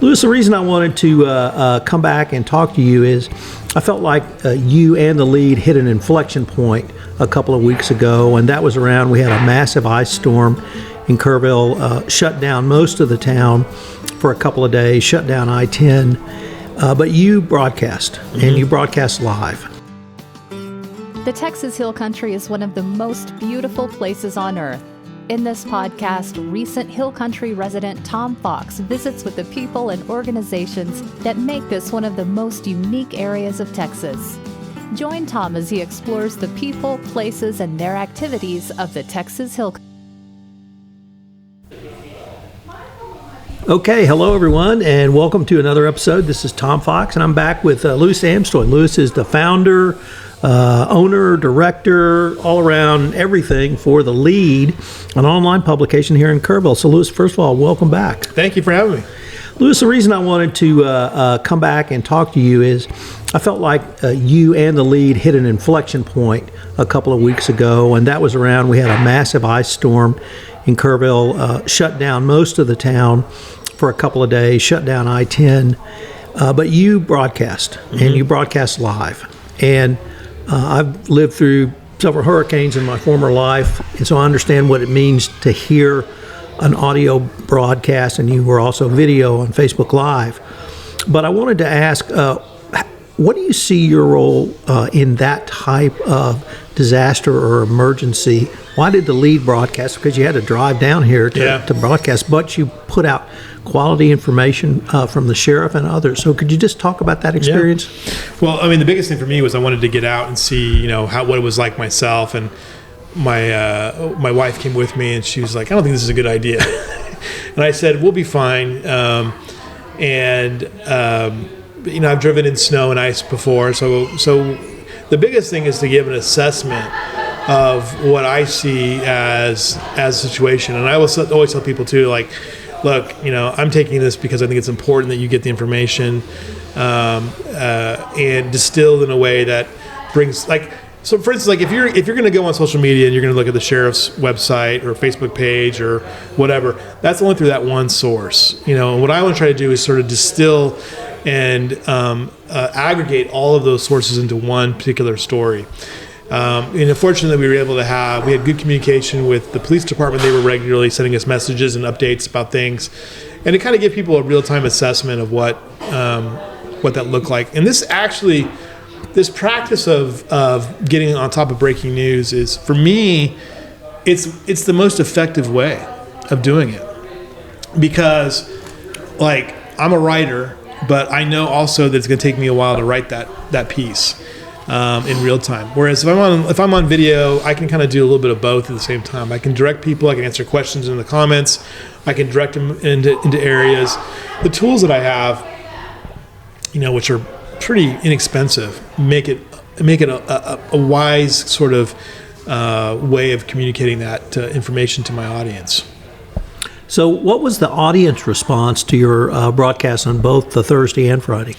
Louis, the reason I wanted to come back and talk to you is I felt like you and the lead hit an inflection point a couple of weeks ago, and that was around we had a massive ice storm in Kerrville, shut down most of the town for a couple of days, shut down I-10, but you broadcast, and you broadcast live. The Texas Hill Country is one of the most beautiful places on earth. In this podcast, recent Hill Country resident Tom Fox visits with the people and organizations that make this one of the most unique areas of Texas. Join Tom as he explores the people, places, and their activities of the Texas Hill Country. Okay, hello everyone, and welcome to another episode. This is Tom Fox, and I'm back with Louis Amestoy. Louis is the founder, owner, director, all around everything for The Lead, an online publication here in Kerrville. So Louis, first of all, welcome back. Thank you for having me. Louis, the reason I wanted to come back and talk to you is I felt like you and The Lead hit an inflection point a couple of weeks ago, and that was around we had a massive ice storm in Kerrville, shut down most of the town for a couple of days, shut down I-10, but you broadcast, and you broadcast live. And I've lived through several hurricanes in my former life, and so I understand what it means to hear an audio broadcast, and you were also video on Facebook Live. But I wanted to ask, what do you see your role in that type of disaster or emergency? Why did The Lead broadcast? Because you had to drive down here to broadcast, but you put out quality information from the sheriff and others. So could you just talk about that experience? Yeah. Well, I mean, the biggest thing for me was I wanted to get out and see, what it was like myself. And my wife came with me, and she was like, "I don't think this is a good idea." And I said, "We'll be fine." I've driven in snow and ice before, so the biggest thing is to give an assessment of what I see as a situation. And I always tell people too, like, look, I'm taking this because I think it's important that you get the information and distilled in a way that brings, like, so for instance, like if you're going to go on social media and you're going to look at the sheriff's website or Facebook page or whatever, that's only through that one source. What I want to try to do is sort of distill and aggregate all of those sources into one particular story. And fortunately, we had good communication with the police department. They were regularly sending us messages and updates about things, and to kind of give people a real-time assessment of what that looked like. And this practice of getting on top of breaking news is, for me, it's the most effective way of doing it, because, like, I'm a writer, but I know also that it's going to take me a while to write that piece in real time. Whereas if I'm on video, I can kind of do a little bit of both at the same time. I can direct people, I can answer questions in the comments, I can direct them into areas. The tools that I have, which are pretty inexpensive, make it a wise sort of way of communicating that information to my audience. So what was the audience response to your broadcast on both the Thursday and Friday?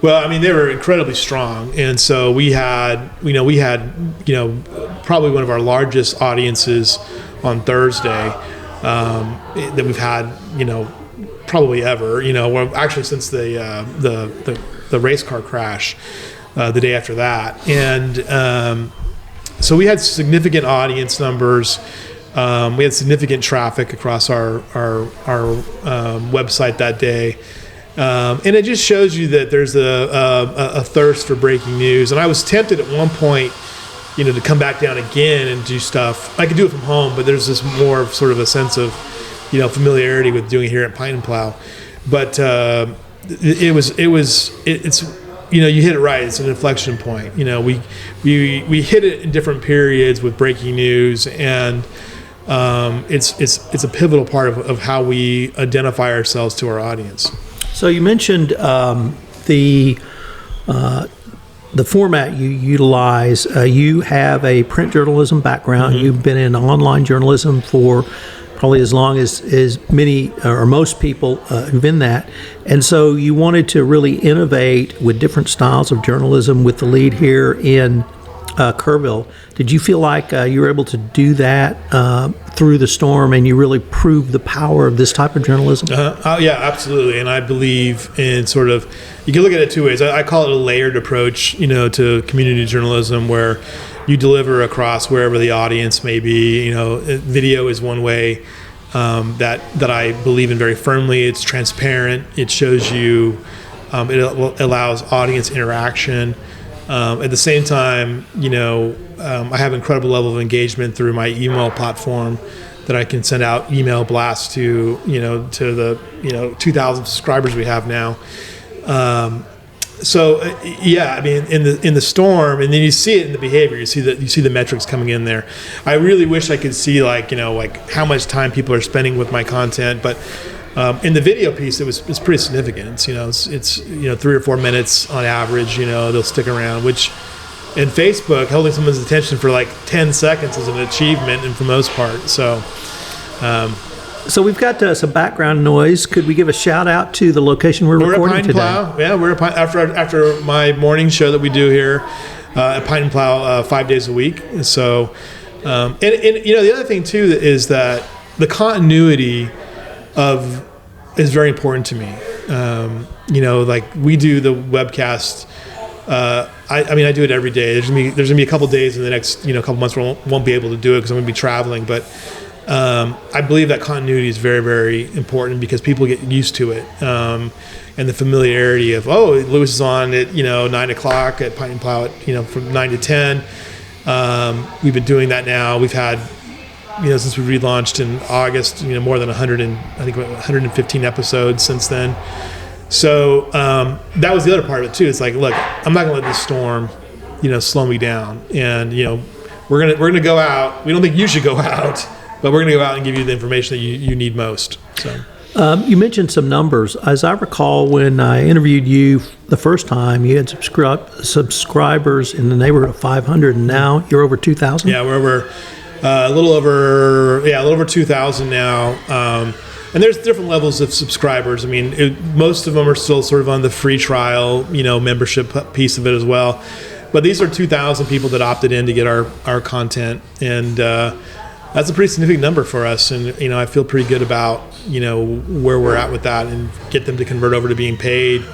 Well, I mean, they were incredibly strong, and so we had probably one of our largest audiences on Thursday that we've had, probably ever. Well, actually since the race car crash the day after that, and so we had significant audience numbers. We had significant traffic across our website that day. And it just shows you that there's a thirst for breaking news. And I was tempted at one point, to come back down again and do stuff. I could do it from home, but there's this more of sort of a sense of, familiarity with doing it here at Pine and Plow. But it's you hit it right. It's an inflection point. We hit it in different periods with breaking news, and it's a pivotal part of how we identify ourselves to our audience. So you mentioned the format you utilize. You have a print journalism background. Mm-hmm. You've been in online journalism for probably as long as many or most people have been that. And so you wanted to really innovate with different styles of journalism with The Lead here in Kerrville. Did you feel like you were able to do that through the storm, and you really proved the power of this type of journalism? Yeah, absolutely. And I believe in sort of, you can look at it two ways. I call it a layered approach, to community journalism, where you deliver across wherever the audience may be. Video is one way that I believe in very firmly. It's transparent. It shows you, it allows audience interaction. At the same time, I have an incredible level of engagement through my email platform that I can send out email blasts to the 2,000 subscribers we have now. In the storm, and then you see it in the behavior. You see the metrics coming in there. I really wish I could see like how much time people are spending with my content, but in the video piece, it's pretty significant. It's 3 or 4 minutes on average. They'll stick around, which in Facebook, holding someone's attention for like 10 seconds is an achievement, and for the most part. So we've got some background noise. Could we give a shout out to the location we're recording today? Plow. Yeah, we're at after my morning show that we do here at Pine and Plow 5 days a week. So, and the other thing too is that the continuity is very important to me. Like we do the webcast. I do it every day. There's gonna be a couple days in the next couple months where I won't be able to do it because I'm gonna be traveling. But I believe that continuity is very, very important because people get used to it, and the familiarity of Louis is on at 9 o'clock at Pine and Plow from 9 to 10. We've been doing that now. We've had since we relaunched in August, more than 115 episodes since then. So that was the other part of it too. It's like, look, I'm not gonna let this storm, slow me down. And we're gonna go out. We don't think you should go out, but we're gonna go out and give you the information that you need most. So. You mentioned some numbers. As I recall, when I interviewed you the first time, you had subscribers in the neighborhood of 500, and now you're over 2,000. Yeah, we're over. A little over 2,000 now, and there's different levels of subscribers. I mean, most of them are still sort of on the free trial, membership piece of it as well. But these are 2,000 people that opted in to get our content, and that's a pretty significant number for us. And I feel pretty good about where we're at with that, and get them to convert over to being paid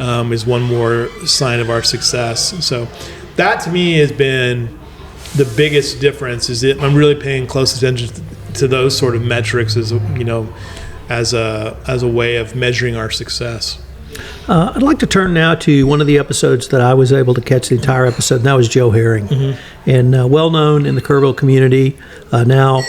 is one more sign of our success. So that to me has been the biggest difference, is that I'm really paying close attention to those sort of metrics as a way of measuring our success. I'd like to turn now to one of the episodes that I was able to catch the entire episode, and that was Joe Herring. Mm-hmm. And well known in the Kerrville community, now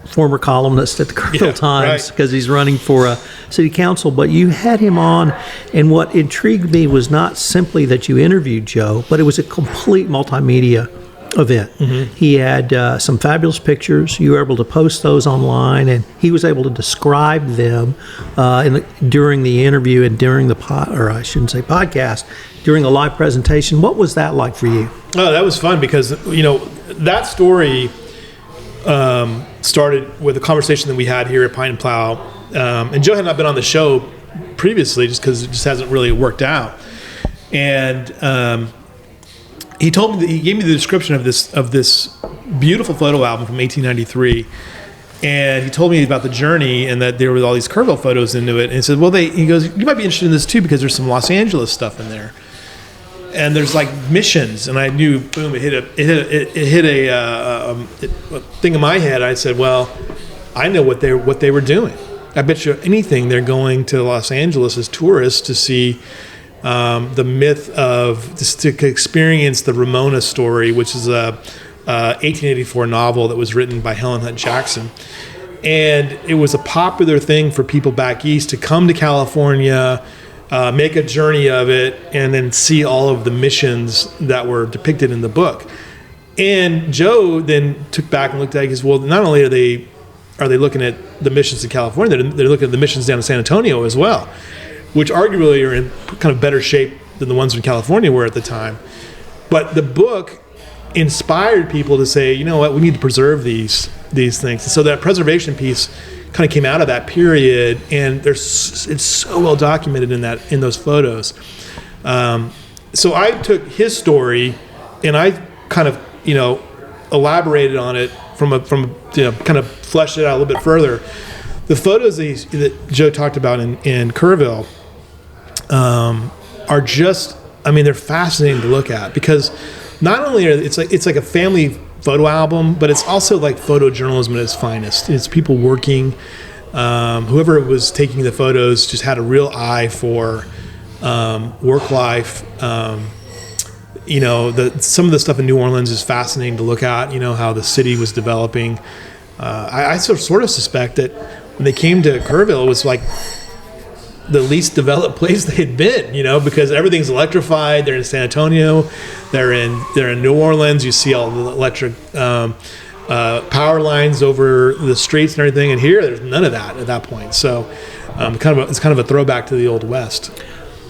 former columnist at the Kerrville Times, because he's running for city council. But you had him on, and what intrigued me was not simply that you interviewed Joe, but it was a complete multimedia event. Mm-hmm. He had some fabulous pictures. You were able to post those online, and he was able to describe them during the interview and during the podcast, during the live presentation. What was that like for you? Oh, that was fun because that story started with a conversation that we had here at Pine and Plow, and Joe had not been on the show previously just because it just hasn't really worked out, and he told me he gave me the description of this beautiful photo album from 1893, and he told me about the journey and that there were all these Kerrville photos into it. And he said, he goes, you might be interested in this too because there's some Los Angeles stuff in there, and there's like missions. And I knew, boom, it hit a thing in my head. I said, well, I know what they were doing. I bet you anything they're going to Los Angeles as tourists to see. The myth of just to experience the Ramona story, which is a 1884 novel that was written by Helen Hunt Jackson, and it was a popular thing for people back east to come to California, make a journey of it, and then see all of the missions that were depicted in the book. And Joe then took back and looked at it and says, well, not only are they looking at the missions in California, they're looking at the missions down in San Antonio as well, which arguably are in kind of better shape than the ones in California were at the time. But the book inspired people to say, you know what, we need to preserve these things. And so that preservation piece kind of came out of that period, and it's so well documented in those photos. So I took his story and I kind of, elaborated on it kind of fleshed it out a little bit further. The photos that Joe talked about in Kerrville are just, they're fascinating to look at, because not only it's like a family photo album, but it's also like photojournalism at its finest. It's people working. Whoever was taking the photos just had a real eye for work life. Some of the stuff in New Orleans is fascinating to look at. How the city was developing. I sort of suspect that when they came to Kerrville, it was like the least developed place they had been, because everything's electrified. They're in San Antonio, they're in New Orleans. You see all the electric power lines over the streets and everything, and here there's none of that at that point. So it's kind of a throwback to the Old West.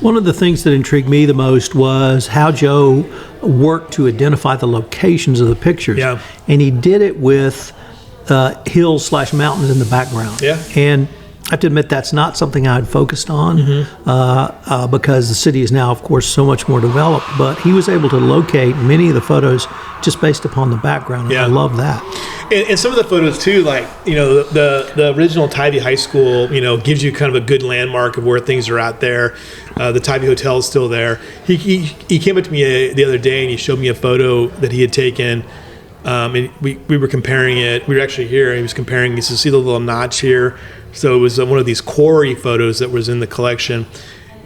One of the things that intrigued me the most was how Joe worked to identify the locations of the pictures. Yeah. And he did it with hills/mountains in the background. Yeah. And I have to admit, that's not something I had focused on because the city is now, of course, so much more developed. But he was able to locate many of the photos just based upon the background. And Yeah. I love that. And some of the photos too, like the original Tybee High School, gives you kind of a good landmark of where things are at there. The Tybee Hotel is still there. He came up to me the other day and he showed me a photo that he had taken. And we were comparing it. We were actually here, and he was comparing. He said, "See the little notch here?" So it was one of these quarry photos that was in the collection.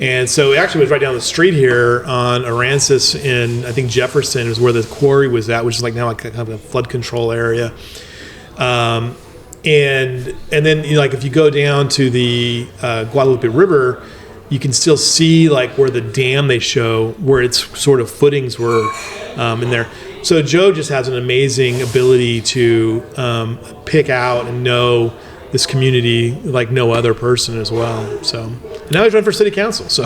And so it actually was right down the street here on Aransas in, I think, Jefferson is where the quarry was at, which is like now like kind of a flood control area. And then like if you go down to the Guadalupe River, you can still see like where the dam they show, where its sort of footings were in there. So Joe just has an amazing ability to pick out and know this community like no other person as well. So and now he's running for city council. So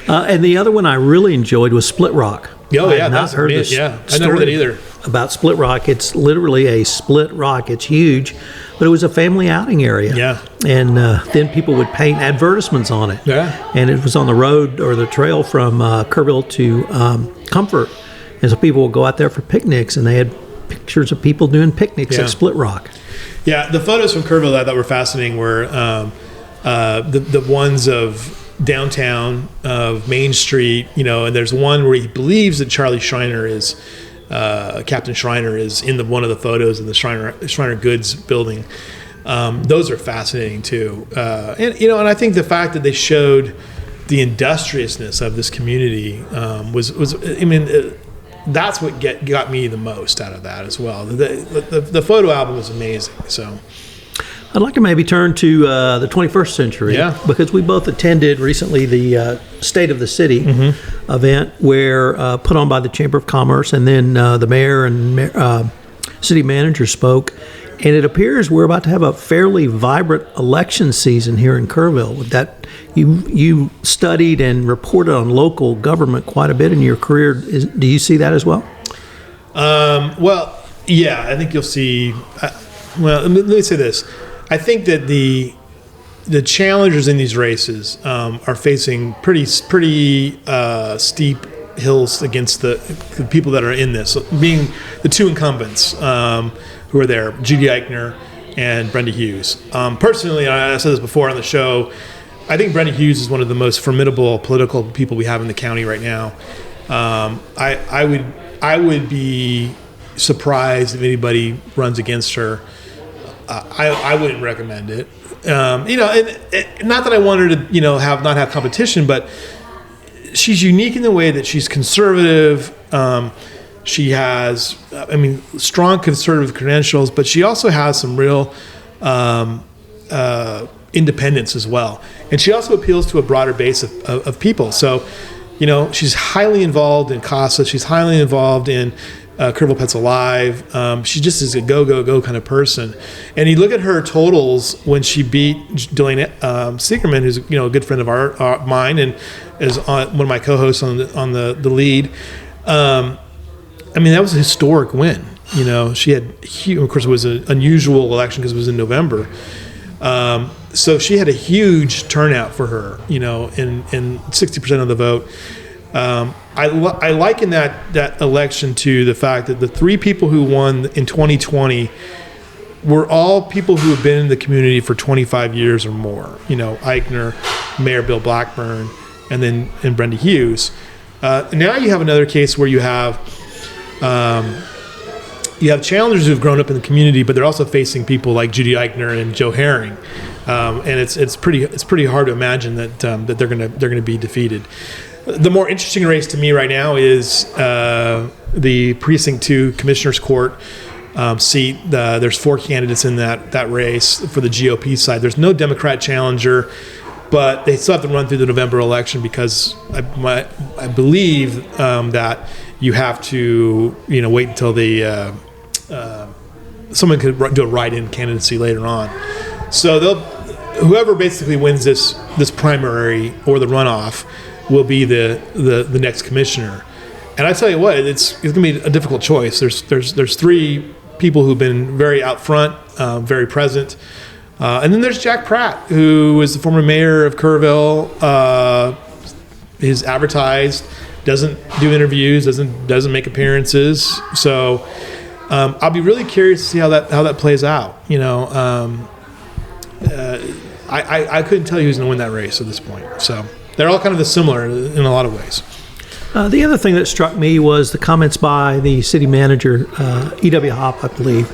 And the other one I really enjoyed was Split Rock. Oh, I yeah, had not that's heard amazing. this Yeah, I never heard that either. About Split Rock. It's literally a split rock. It's huge, but it was a family outing area. Yeah. And then people would paint advertisements on it. Yeah. And it was on the road or the trail from Kerrville to Comfort. And so people would go out there for picnics, and they had pictures of people doing picnics Yeah. at Split Rock. Yeah, the photos from Kerrville that I thought were fascinating were the ones of downtown, of Main Street, and there's one where he believes that Charlie Schreiner is, Captain Schreiner is in one of the photos in the Schreiner Goods building. Those are fascinating too. And I think the fact that they showed the industriousness of this community that's what got me the most out of that as well. The photo album was amazing. So I'd like to maybe turn to the 21st century, Yeah. because we both attended recently the State of the City event, where put on by the Chamber of Commerce, and then the mayor and city manager spoke. And it appears we're about to have a fairly vibrant election season here in Kerrville. With that, you studied and reported on local government quite a bit in your career. Do you see that as well? Well, yeah, I think you'll see. Let me say this: I think that the challengers in these races are facing pretty steep hills against the people that are in this, being the two incumbents who are there, Judy Eichner and Brenda Hughes. Personally, I said this before on the show, I think Brenda Hughes is one of the most formidable political people we have in the county right now. I would be surprised if anybody runs against her. I wouldn't recommend it. And not that I want her to, not have competition, but she's unique in the way that she's conservative. She has, strong conservative credentials, but she also has some real independence as well. And she also appeals to a broader base of people. So, she's highly involved in CASA. She's highly involved in Kerrville Pets Alive. She just is a go kind of person. And you look at her totals when she beat Delaney Seegerman, who's a good friend of mine and is one of my co-hosts on the lead. That was a historic win. She had huge, of course, it was an unusual election because it was in November. So she had a huge turnout for her, in 60% of the vote. I liken that election to the fact that the three people who won in 2020 were all people who have been in the community for 25 years or more. Eichner, Mayor Bill Blackburn, and Brenda Hughes. Now you have another case where you have challengers who've grown up in the community, but they're also facing people like Judy Eichner and Joe Herring, and it's pretty hard to imagine that they're gonna be defeated. The more interesting race to me right now is the Precinct 2 Commissioner's Court seat. There's 4 candidates in that race for the GOP side. There's no Democrat challenger, but they still have to run through the November election because I believe that you have to wait until someone could do a write-in candidacy later on. So whoever basically wins this primary or the runoff will be the next commissioner. And I tell you what, it's going to be a difficult choice. There's 3 people who've been very out front, very present. And then there's Jack Pratt, who is the former mayor of Kerrville. Is advertised, doesn't do interviews, doesn't make appearances. So I'll be really curious to see how that plays out. I couldn't tell you who's going to win that race at this point. So they're all kind of similar in a lot of ways. The other thing that struck me was the comments by the city manager, E.W. Hoppe, I believe,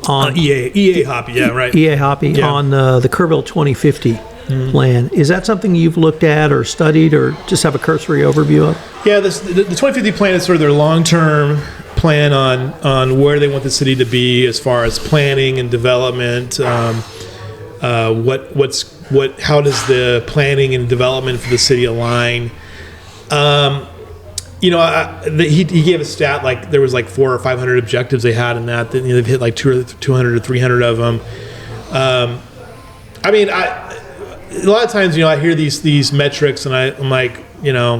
on E.A. Hoppe, yeah, right. E.A. Hoppe, yeah. On the Kerrville 2050 plan. Is that something you've looked at or studied or just have a cursory overview of? Yeah, the 2050 plan is sort of their long-term plan on where they want the city to be as far as planning and development. How does the planning and development for the city align? He gave a stat like there was like 400 or 500 objectives they had in that. They've hit like 200 or 300 of them. A lot of times, I hear these metrics and I'm like, well,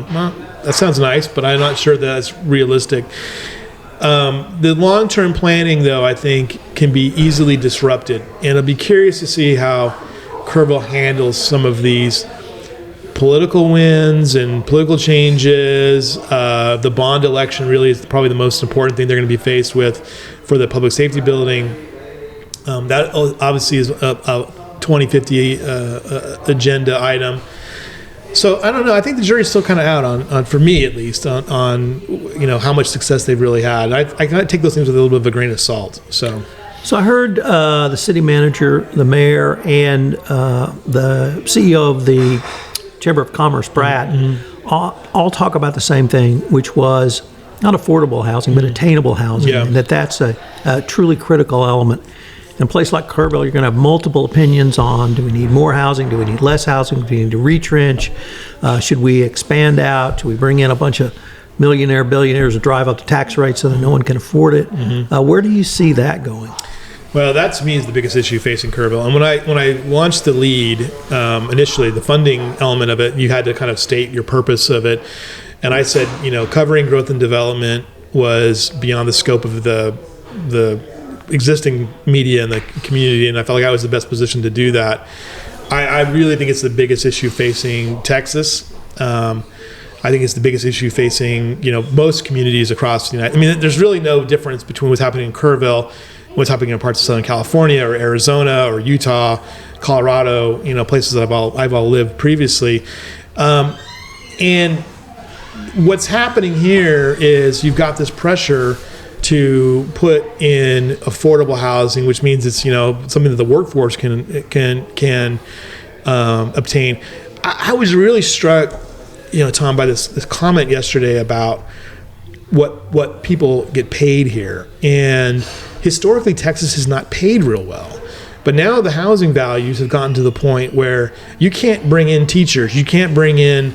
that sounds nice, but I'm not sure that's realistic. The long-term planning, though, I think can be easily disrupted, and I'll be curious to see how Kerrville handles some of these political wins and political changes. The bond election really is probably the most important thing they're going to be faced with for the public safety building. That obviously is a 2050 agenda item. So I don't know. I think the jury's still kind of out on for me at least, on how much success they've really had. I kind of take those things with a little bit of a grain of salt. So I heard the city manager, the mayor, and the CEO of the Chamber of Commerce, Brad, all talk about the same thing, which was not affordable housing, but attainable housing, and that's a truly critical element. In a place like Kerrville, you're going to have multiple opinions on, do we need more housing, do we need less housing, do we need to retrench, should we expand out, should we bring in a bunch of billionaires to drive up the tax rate so that no one can afford it? Where do you see that going? Well, that to me is the biggest issue facing Kerrville. And when I launched the lead, initially, the funding element of it, you had to kind of state your purpose of it. And I said, covering growth and development was beyond the scope of the existing media in the community, and I felt like I was the best position to do that. I really think it's the biggest issue facing Texas. I think it's the biggest issue facing most communities across the United. I mean, there's really no difference between what's happening in Kerrville, what's happening in parts of Southern California or Arizona or Utah, Colorado, places that I've all lived previously. And what's happening here is you've got this pressure to put in affordable housing, which means it's something that the workforce can obtain. I was really struck, Tom, by this comment yesterday about what people get paid here, and historically Texas has not paid real well. But now the housing values have gotten to the point where you can't bring in teachers, you can't bring in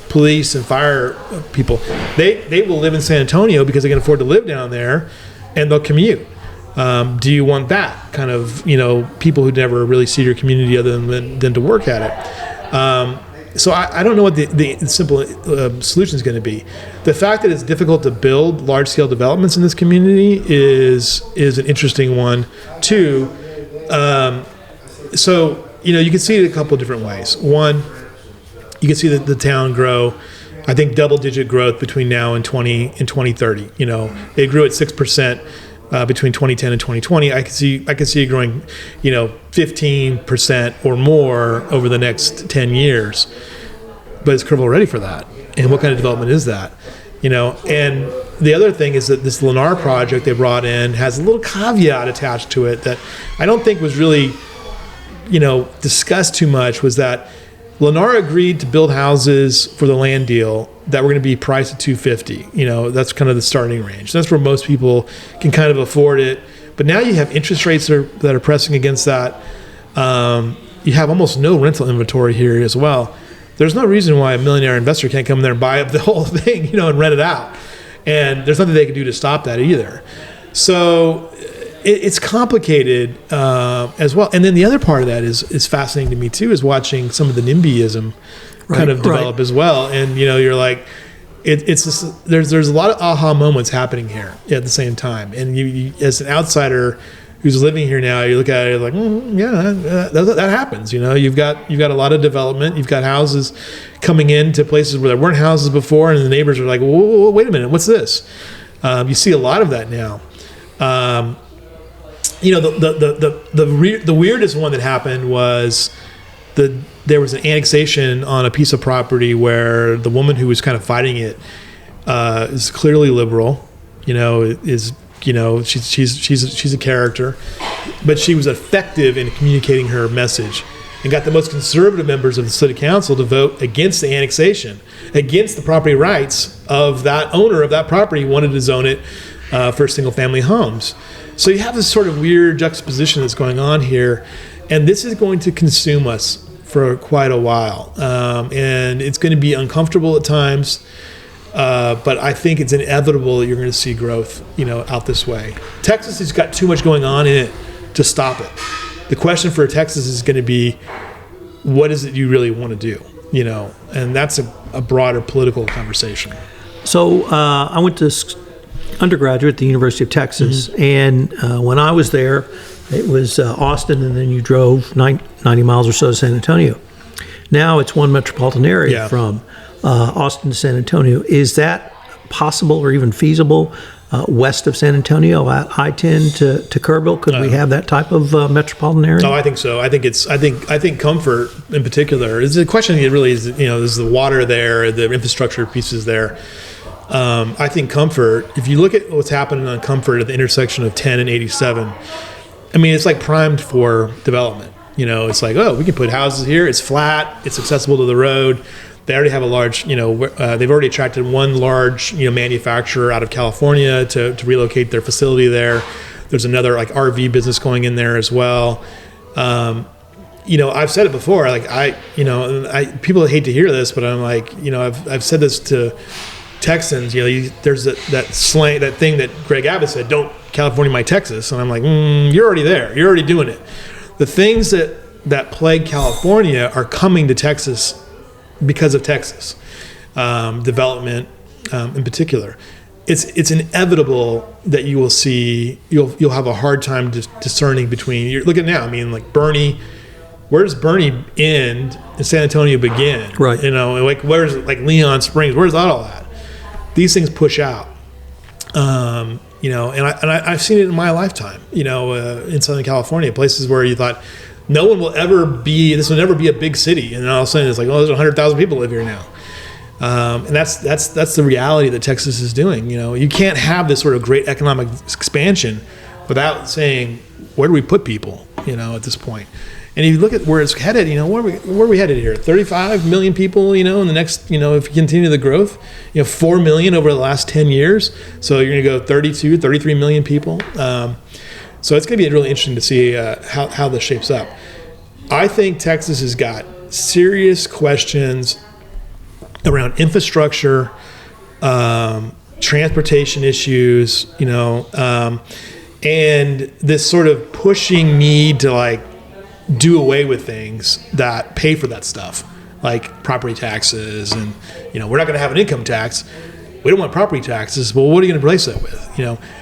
police and fire people. They will live in San Antonio because they can afford to live down there, and they'll commute. Do you want that kind of people who never really see your community other than to work at it? So I don't know what the simple solution is going to be. The fact that it's difficult to build large scale developments in this community is an interesting one too. So you can see it a couple of different ways. One, you can see the town grow I think double-digit growth between now and 2030. You know, it grew at 6% between 2010 and 2020. I could see it growing, 15% or more over the next 10 years. But is Kerrville ready for that? And what kind of development is that? And the other thing is that this Lennar project they brought in has a little caveat attached to it that I don't think was really, discussed too much, was that Lennar agreed to build houses for the land deal that were going to be priced at $250. That's kind of the starting range. That's where most people can kind of afford it. But now you have interest rates that are pressing against that. You have almost no rental inventory here as well. There's no reason why a millionaire investor can't come in there and buy up the whole thing, and rent it out. And there's nothing they can do to stop that either. So it's complicated as well. And then the other part of that is fascinating to me too, is watching some of the NIMBYism kind of develop as well. And you're like, it's just, there's a lot of aha moments happening here at the same time. And you as an outsider who's living here now, you look at it like, that happens. You've got a lot of development. You've got houses coming into places where there weren't houses before, and the neighbors are like, whoa, wait a minute, what's this? You see a lot of that now. The weirdest one that happened was there was an annexation on a piece of property where the woman who was kind of fighting it is clearly liberal. She's a character, but she was effective in communicating her message and got the most conservative members of the city council to vote against the annexation, against the property rights of that owner of that property who wanted to zone it for single family homes. So you have this sort of weird juxtaposition that's going on here, and this is going to consume us for quite a while. And it's going to be uncomfortable at times. But I think it's inevitable that you're going to see growth, out this way. Texas has got too much going on in it to stop it. The question for Texas is going to be, what is it you really want to do? And that's a broader political conversation. So I went to undergraduate at the University of Texas, and when I was there, it was Austin, and then you drove 90 miles or so to San Antonio. Now it's one metropolitan area from Austin to San Antonio. Is that possible or even feasible west of San Antonio, I-10 to Kerrville? Could we have that type of metropolitan area? Oh, I think so. I think comfort in particular is the question. It really is. Is the water there, the infrastructure pieces there. I think comfort. If you look at what's happening on Comfort at the intersection of 10 and 87, I mean, it's like primed for development. It's like, we can put houses here. It's flat. It's accessible to the road. They already have a large, they've already attracted one large, manufacturer out of California to relocate their facility there. There's another like RV business going in there as well. I've said it before, people hate to hear this, but I'm like, I've said this to Texans, there's that slang, that thing that Greg Abbott said, don't California my Texas. And I'm like, you're already there. You're already doing it. The things that plague California are coming to Texas because of Texas development in particular. It's inevitable that you will see, you'll have a hard time discerning between, you're looking now, I mean, like Bernie, where does Bernie end and San Antonio begin? Right. Where's like Leon Springs, where's that all at? These things push out. And I've seen it in my lifetime, in Southern California, places where you thought, this will never be a big city. And then all of a sudden it's like, there's 100,000 people live here now. And that's the reality that Texas is doing. You can't have this sort of great economic expansion without saying, where do we put people, at this point? And if you look at where it's headed, where are we headed here? 35 million people, in the next, if you continue the growth, 4 million over the last 10 years. So you're going to go 32, 33 million people. So it's going to be really interesting to see how this shapes up. I think Texas has got serious questions around infrastructure, transportation issues, and this sort of pushing need to do away with things that pay for that stuff, like property taxes, and we're not going to have an income tax. We don't want property taxes. Well, what are you going to replace that with?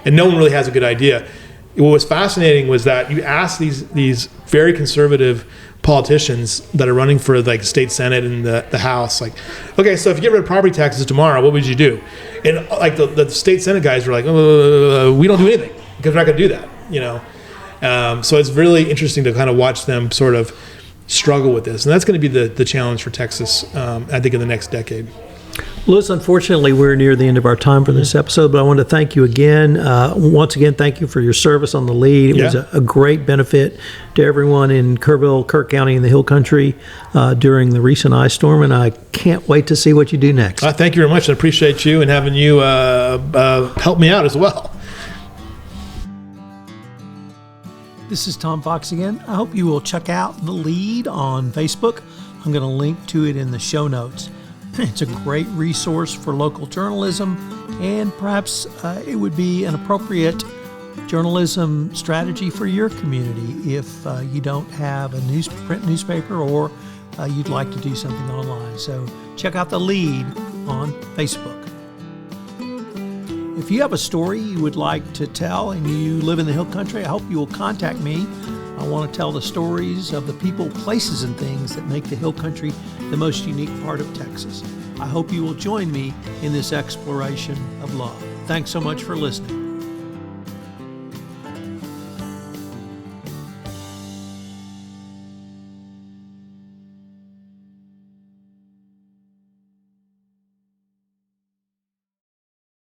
And no one really has a good idea. What was fascinating was that you asked these very conservative politicians that are running for like state senate and the house, like, okay, so if you get rid of property taxes tomorrow, what would you do? And like the state senate guys were like, we don't do anything because we're not going to do that, you know. So it's really interesting to kind of watch them sort of struggle with this, and that's going to be the challenge for Texas, I think, in the next decade. Louis, unfortunately, we're near the end of our time for this episode, but I want to thank you again. Once again, thank you for your service on the lead. It was a great benefit to everyone in Kerrville, Kerr County, and the Hill Country during the recent ice storm, and I can't wait to see what you do next. Thank you very much. I appreciate you and having you help me out as well. This is Tom Fox again. I hope you will check out The Lead on Facebook. I'm going to link to it in the show notes. It's a great resource for local journalism, and perhaps it would be an appropriate journalism strategy for your community if you don't have a print newspaper or you'd like to do something online. So check out The Lead on Facebook. If you have a story you would like to tell and you live in the Hill Country, I hope you will contact me. I want to tell the stories of the people, places, and things that make the Hill Country the most unique part of Texas. I hope you will join me in this exploration of love. Thanks so much for listening.